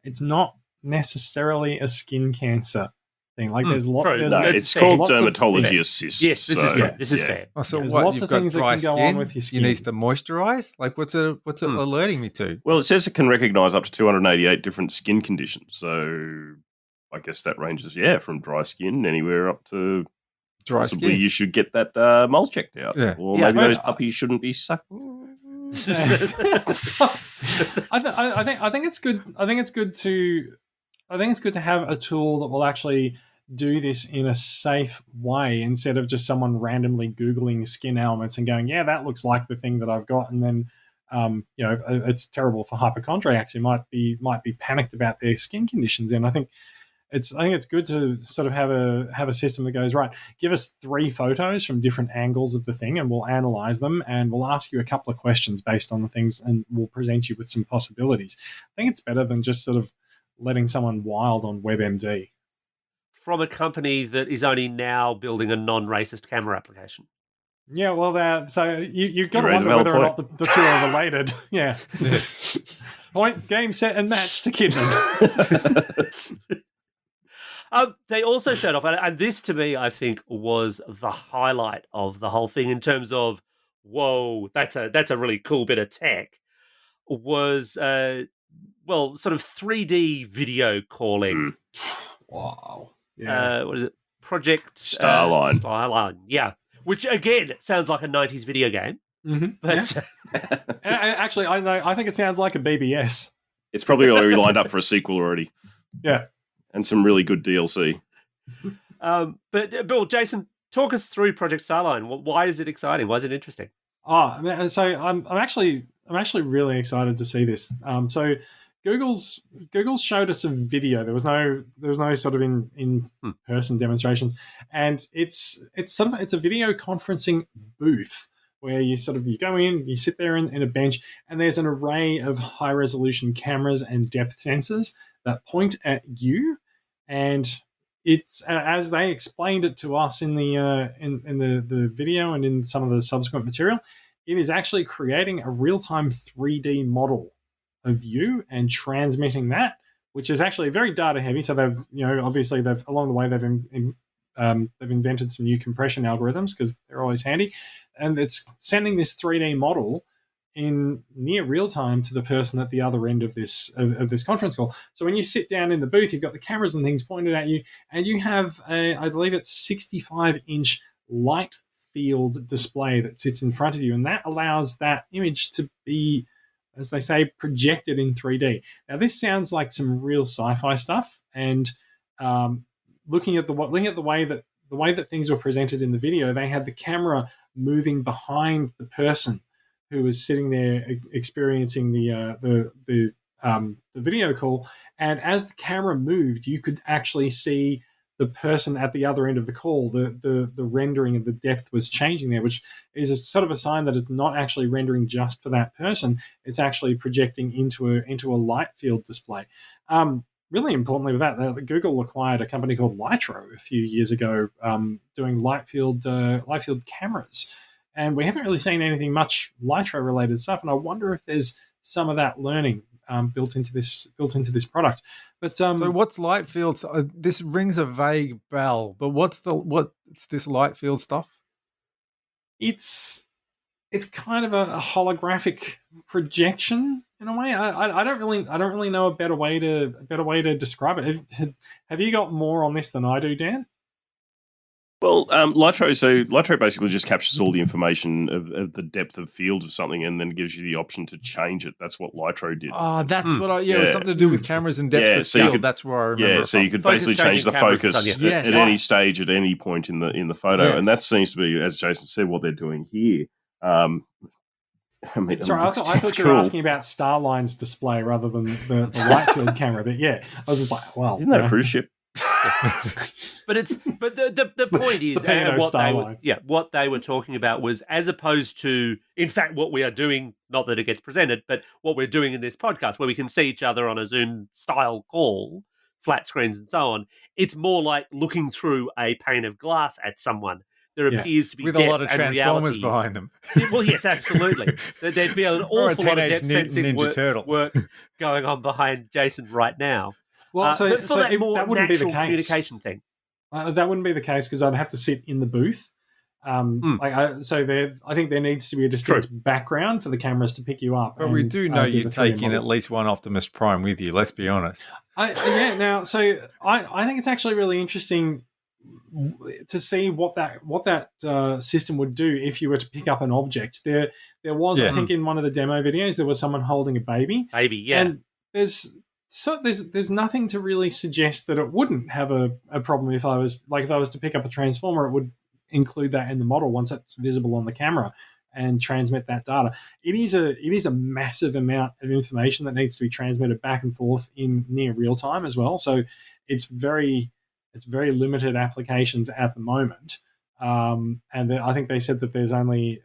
It's not necessarily a skin cancer thing. Like there's lots. It's called dermatology assist. Yes, this is fair. So there's what, lots of things that can go on with your skin. You need to moisturize? Like what's it alerting me to? Well, it says it can recognize up to 288 different skin conditions. So I guess that ranges, from dry skin anywhere up to dry possibly skin. You should get that mole checked out. Yeah. Or maybe those puppies shouldn't be sucking. I think it's good. I think it's good to have a tool that will actually do this in a safe way instead of just someone randomly Googling skin ailments and going, yeah, that looks like the thing that I've got, and then it's terrible for hypochondriacs who might be panicked about their skin conditions. And I think it's good to sort of have a system that goes, right, give us 3 photos from different angles of the thing and we'll analyze them and we'll ask you a couple of questions based on the things and we'll present you with some possibilities. I think it's better than just sort of letting someone wild on WebMD. From a company that is only now building a non-racist camera application. Yeah, well, so you've got You to raise a wonder whether or valid not the two are related. Yeah. Point, game, set, and match to Kidman. They also showed off, and this to me, I think, was the highlight of the whole thing in terms of, whoa, that's a really cool bit of tech, was, sort of 3D video calling. Wow. Yeah. What is it? Project Starline. Yeah. Which, again, sounds like a 90s video game. Mm-hmm. But actually, I think it sounds like a BBS. It's probably already lined up for a sequel already. Yeah. And some really good DLC. But Bill, Jason, talk us through Project Starline. Why is it exciting? Why is it interesting? Oh, so I'm actually really excited to see this. So Google's showed us a video. There was no sort of in person demonstrations, and it's a video conferencing booth where you go in, you sit there in a bench, and there's an array of high resolution cameras and depth sensors that point at you, and it's as they explained it to us in the video and in some of the subsequent material, it is actually creating a real-time 3D model of you and transmitting that, which is actually very data heavy. So they've obviously along the way they've invented some new compression algorithms because they're always handy, and it's sending this 3D model in near real time to the person at the other end of this conference call. So when you sit down in the booth, you've got the cameras and things pointed at you, and you have I believe it's 65-inch light field display that sits in front of you, and that allows that image to be, as they say, projected in 3D. Now, this sounds like some real sci-fi stuff, and looking at the way that things were presented in the video, they had the camera moving behind the person who was sitting there experiencing the video call, and as the camera moved, you could actually see the person at the other end of the call. The rendering of the depth was changing there, which is a sort of a sign that it's not actually rendering just for that person. It's actually projecting into a light field display. Really importantly with that, Google acquired a company called Lytro a few years ago, doing light field cameras. And we haven't really seen anything much Lytro-related stuff, and I wonder if there's some of that learning built into this product. But so what's light field? This rings a vague bell, but what's this light field stuff? It's kind of a holographic projection in a way. I don't really know a better way to describe it. Have you got more on this than I do, Dan? Well, Lytro basically just captures all the information of the depth of field of something and then gives you the option to change it. That's what Lytro did. Oh, that's what it was something to do with cameras and depth of field. That's where I remember. Yeah, so you could basically change the focus at any stage, at any point in the photo. And that seems to be, as Jason said, what they're doing here. I thought you were asking about Starline's display rather than the light field camera, but yeah, I was just like, wow. Isn't that a cruise ship? but the point is, what they were talking about was, as opposed to, in fact, what we are doing, not that it gets presented, but what we're doing in this podcast, where we can see each other on a Zoom style call, flat screens and so on. It's more like looking through a pane of glass at someone. There appears to be with depth a lot of transformers behind them. Well, yes, absolutely. There'd be an awful lot of depth sensing work going on behind Jason right now. Well, that wouldn't be the case. Communication thing. That wouldn't be the case because I'd have to sit in the booth. I think there needs to be a distinct background for the cameras to pick you up. But we do know you take in at least one Optimus Prime with you. Let's be honest. I think it's actually really interesting to see what that system would do if you were to pick up an object. There was, I think, in one of the demo videos, there was someone holding a baby. And there's nothing to really suggest that it wouldn't have a problem if I was to pick up a transformer. It would include that in the model once it's visible on the camera and transmit that data. It is a massive amount of information that needs to be transmitted back and forth in near real time as well. So it's very limited applications at the moment. And I think they said that there's only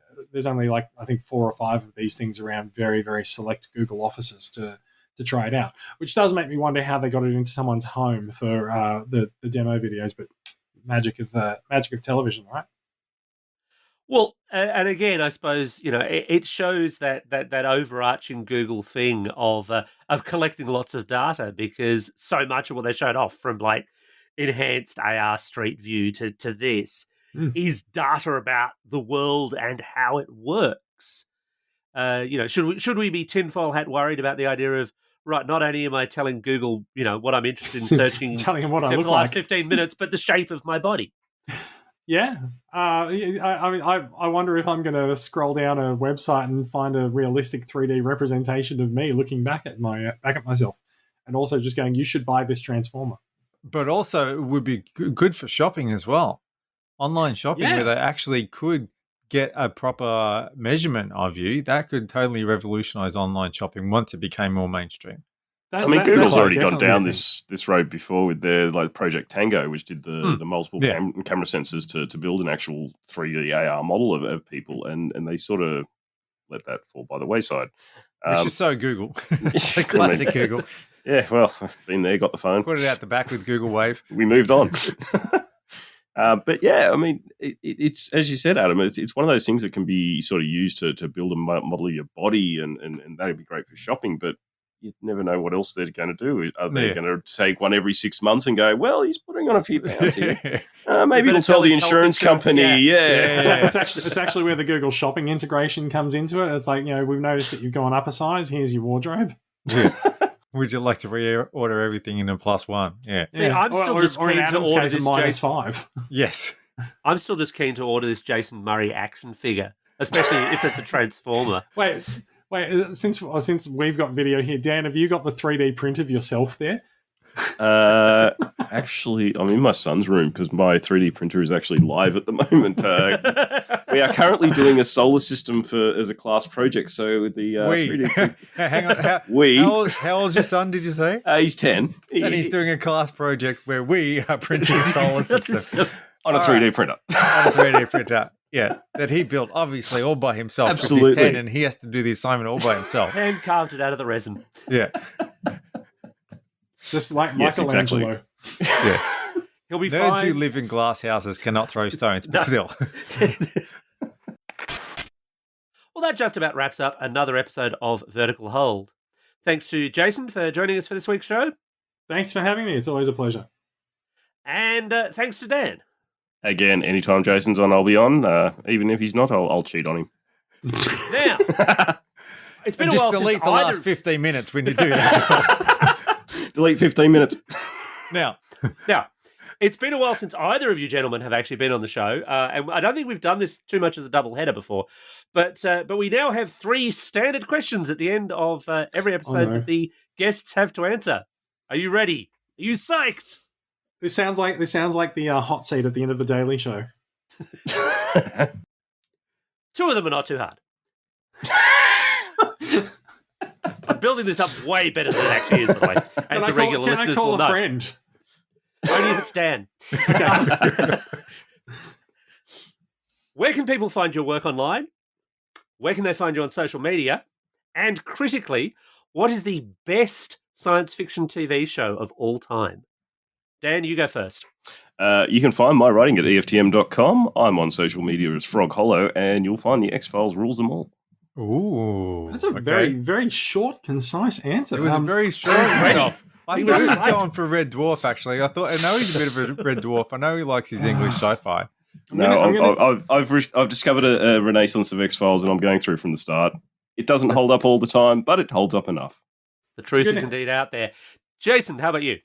like, I think 4 or 5 of these things around very, very select Google offices to to try it out, which does make me wonder how they got it into someone's home for the demo videos. But magic of television, right? Well, and again, I suppose it shows that overarching Google thing of collecting lots of data, because so much of what they showed off, from like enhanced AR Street View to this, is data about the world and how it works. Should we be tinfoil hat worried about the idea of, right, not only am I telling Google, what I'm interested in searching, telling them what I for look the last like 15 minutes, but the shape of my body. Yeah. I wonder if I'm going to scroll down a website and find a realistic 3D representation of me looking back at myself, and also just going, you should buy this transformer. But also it would be good for shopping as well. Online shopping, where they actually could get a proper measurement of you. That could totally revolutionize online shopping once it became more mainstream. Google's already gone down this road before with their Project Tango, which did the multiple camera sensors to build an actual 3D AR model of people, and they sort of let that fall by the wayside. Which is so Google. It's a classic Google. Yeah, well, been there, got the phone. Put it out the back with Google Wave. We moved on. But yeah, it's as you said, Adam, it's one of those things that can be sort of used to build a model of your body, and that would be great for shopping, but you never know what else they're going to do. Are they going to take one every 6 months and go, well, he's putting on a few pounds here. Maybe we'll tell the insurance company. Yeah. It's actually where the Google Shopping integration comes into it. It's like, we've noticed that you've gone up a size. Here's your wardrobe. Yeah. Would you like to reorder everything in a +1? Yeah. See, I'm still just keen to order this -5. Yes. I'm still just keen to order this Jason Murray action figure, especially if it's a Transformer. Wait, since we've got video here, Dan, have you got the 3D print of yourself there? Actually, I'm in my son's room because my 3D printer is actually live at the moment. We are currently doing a solar system as a class project. So the 3D print, hang on, how old's your son? Did you say? He's 10, and he's doing a class project where we are printing a solar system on a 3D printer. On a 3D printer. Yeah, that he built, obviously, all by himself. Absolutely. He's 10 and he has to do the assignment all by himself. Hand carved it out of the resin. Yeah. Just like Michelangelo. Exactly. Yes. He'll be Nerds fine. who live in glass houses cannot throw stones, but still. Well, that just about wraps up another episode of Vertical Hold. Thanks to Jason for joining us for this week's show. Thanks for having me. It's always a pleasure. And thanks to Dan. Again, anytime Jason's on, I'll be on. Even if he's not, I'll cheat on him. Now, it's been a while just delete since the last 15 minutes when you do that. Delete 15 minutes. Now, it's been a while since either of you gentlemen have actually been on the show, and I don't think we've done this too much as a double header before. But we now have 3 standard questions at the end of every episode that the guests have to answer. Are you ready? Are you psyched? This sounds like the hot seat at the end of the Daily Show. 2 of them are not too hard. I'm building this up way better than it actually is, by the way. As the regular listeners will know. Can I call a friend? Only if it's Dan. Where can people find your work online? Where can they find you on social media? And critically, what is the best science fiction TV show of all time? Dan, you go first. You can find my writing at EFTM.com. I'm on social media as Frog Hollow, and you'll find the X-Files rules them all. Ooh. That's a very, very short, concise answer. It was a very short answer. I thought he was going for Red Dwarf, actually. I know he's a bit of a Red Dwarf. I know he likes his English sci-fi. I've discovered a renaissance of X-Files, and I'm going through from the start. It doesn't hold up all the time, but it holds up enough. The truth is indeed out there. Jason, how about you?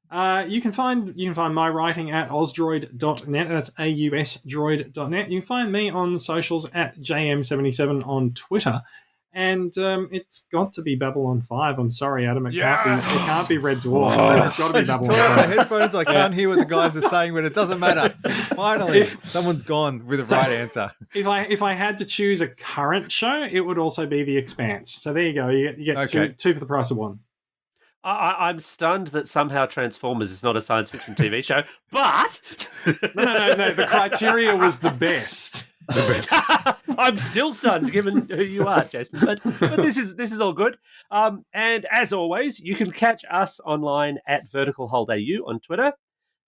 You can find my writing at ausdroid.net. That's ausdroid.net. You can find me on the socials at JM77 on Twitter. And it's got to be Babylon 5. I'm sorry, Adam. It can't be Red Dwarf. It's got to be Babylon 5. I just my headphones. I can't hear what the guys are saying, but it doesn't matter. Finally, someone's gone with the right answer. If I had to choose a current show, it would also be The Expanse. So there you go. You get two for the price of one. I'm stunned that somehow Transformers is not a science fiction TV show, but... No. The criteria was the best. I'm still stunned, given who you are, Jason. But this is all good. And as always, you can catch us online at Vertical Hold AU on Twitter,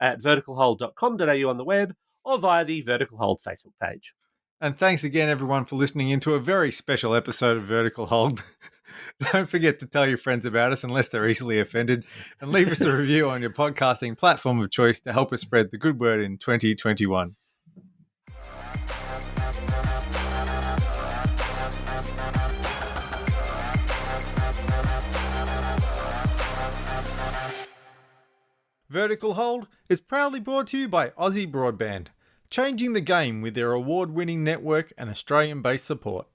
at verticalhold.com.au on the web, or via the Vertical Hold Facebook page. And thanks again, everyone, for listening into a very special episode of Vertical Hold. Don't forget to tell your friends about us unless they're easily offended, and leave us a review on your podcasting platform of choice to help us spread the good word in 2021. Vertical Hold is proudly brought to you by Aussie Broadband, changing the game with their award-winning network and Australian-based support.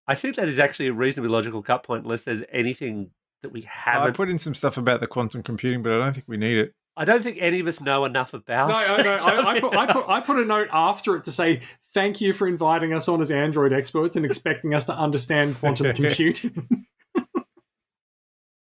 I think that is actually a reasonably logical cut point, unless there's anything that we haven't. I put in some stuff about the quantum computing, but I don't think we need it. I don't think any of us know enough about. No. I put a note after it to say thank you for inviting us on as Android experts and expecting us to understand quantum computing.